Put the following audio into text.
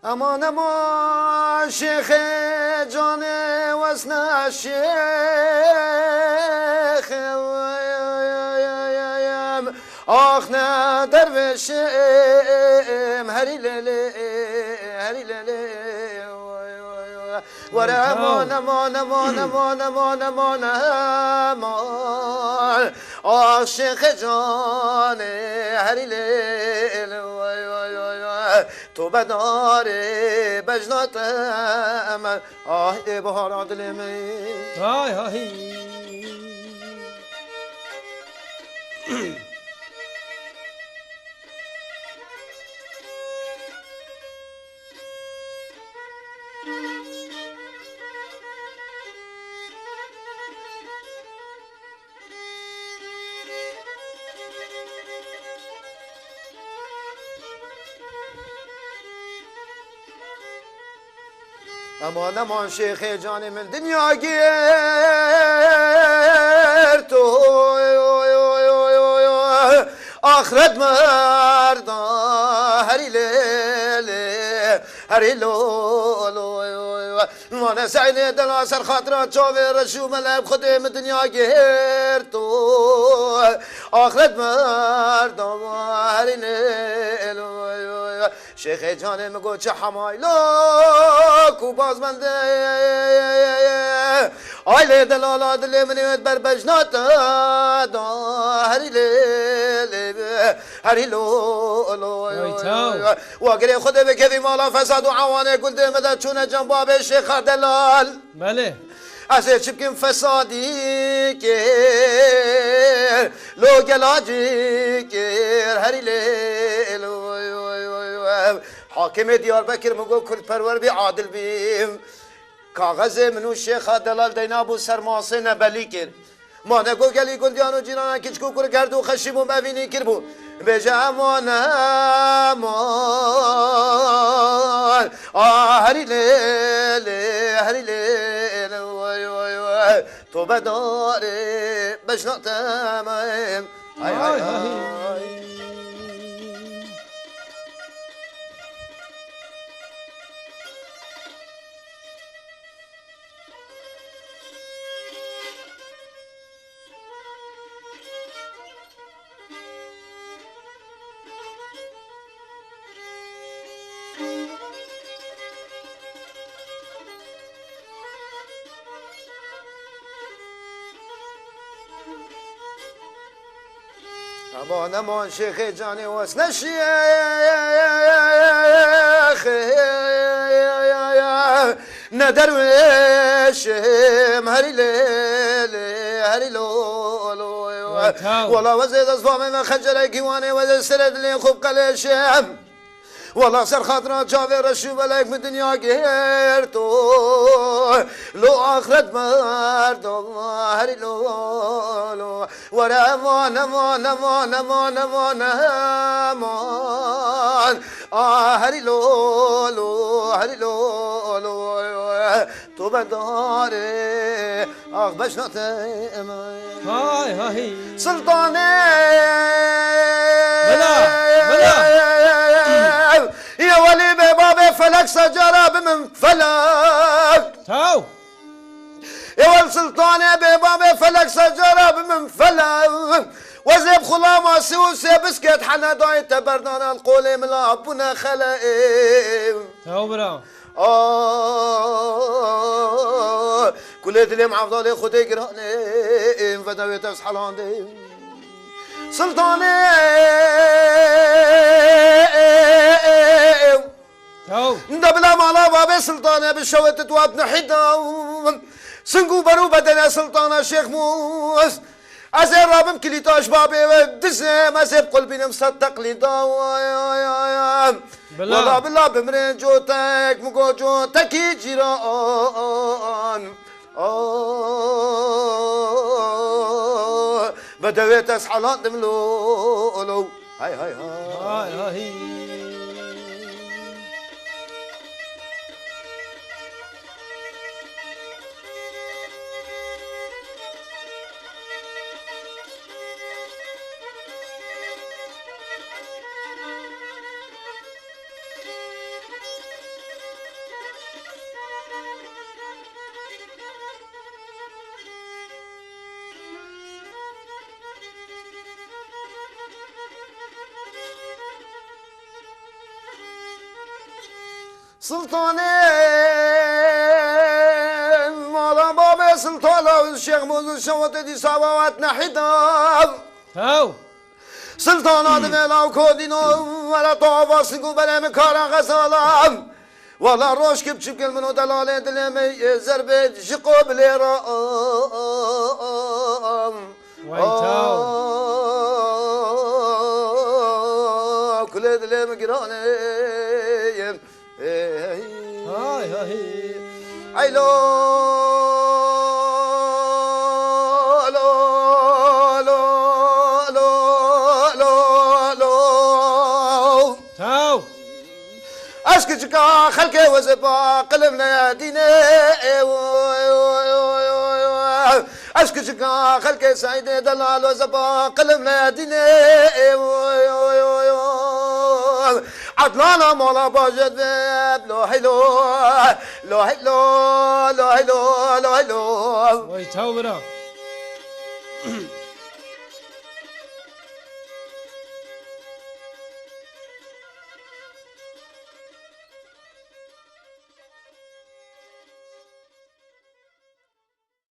امان امان شیخ جان وسنا شیخ آخ نه درویشم هری لیلی هری لیلی ورا امان امان امان امان امان امان امان آخ شیخ جان هری لیلی تو بداره بجناتم آه ای بهار دلمی های های امان امان شیخ جان من دنیا گیر تو آخرت مردا هری لیلی هری لولو وانا سعینه دل سر خاطرات چاوی رشوم لب خودم دنیا گیر تو آخرت مردا هری لیلی شیخ جان مگو چه حمایلا کو باز منده آیل دلالا دل منیت بر بجنات دا هری لیلی هری لولو واگری خود بکوی مالا فساد و عوانه گل دمده چونه جنباب شیخ دلال بله از چپکم فسادی کر لو گلاجی کر هری لیلو حاکم دیاربکر مگو کل پرور بی عادل بیم کاغذ منو شیخ دلال دینا بو سرماسه نبلی کر ما نگو گلی گلدیانو جیران کچکو کر گردو خشیم و مبینی کر بو بجا امان امان هری لیلی هری لیلی تو بداره بجناتم های های های امان امان شیخ جانی وسنا شیخ ندرویشم هری لیلی هری لولو والله وزید از فامه من خجره گیوانه وزید سرد لی خوب قلشم والله سر خاطرات جاوی رشو بلک من دنیا گیر تو لو آخرت مردم هری لولو ورا امان امان امان امان امان امان هری لولو هری لولو تو بداره آخ بشناتم های های سلطانه بلا بلا يا ولي بباب فلك سجرة بمن فلك تاو يا ول سلطانة بباب فلك سجرة بمن فلك وزيب خلامة سوسي بسكت حنا ضايت بردان القولي ملعبنا خلائم تاو برا كل اللي معفضالي خدي قراني فدوي تسحلان دي سلطانة تاو دبلا مالا بابا سلطانة بالشوت تواب نحيدا سنقو برو بدنا سلطانة شيخ موس أزير رابم كليتاش بابي دزم أزيب قلبي نمصدق لي والله بالله بمرين جوتك مقو جوتك جيران بدويت أسحلان دملولو هاي هاي هاي هاي سلطان مولا باب سلطان الشيخ موزن شوت دي سواوات نحيدام تو سلطان آدم الاو کودینو ولا طوابا سنگو بلیم کارا غزالام ولا روش کب چکل منو دلاله دلمی زربه شقو بلیرام كل دلم قرانيم هاي هاي عيلو لو لو لو لو لو تو اشكي خلقي وزبا قلبنا ديني اشكي خلقي سعيد دلال وزبا قلبنا ديني عطلانا مولا باجد لو حلو لو حلو لو حلو لو حلو وای تو برا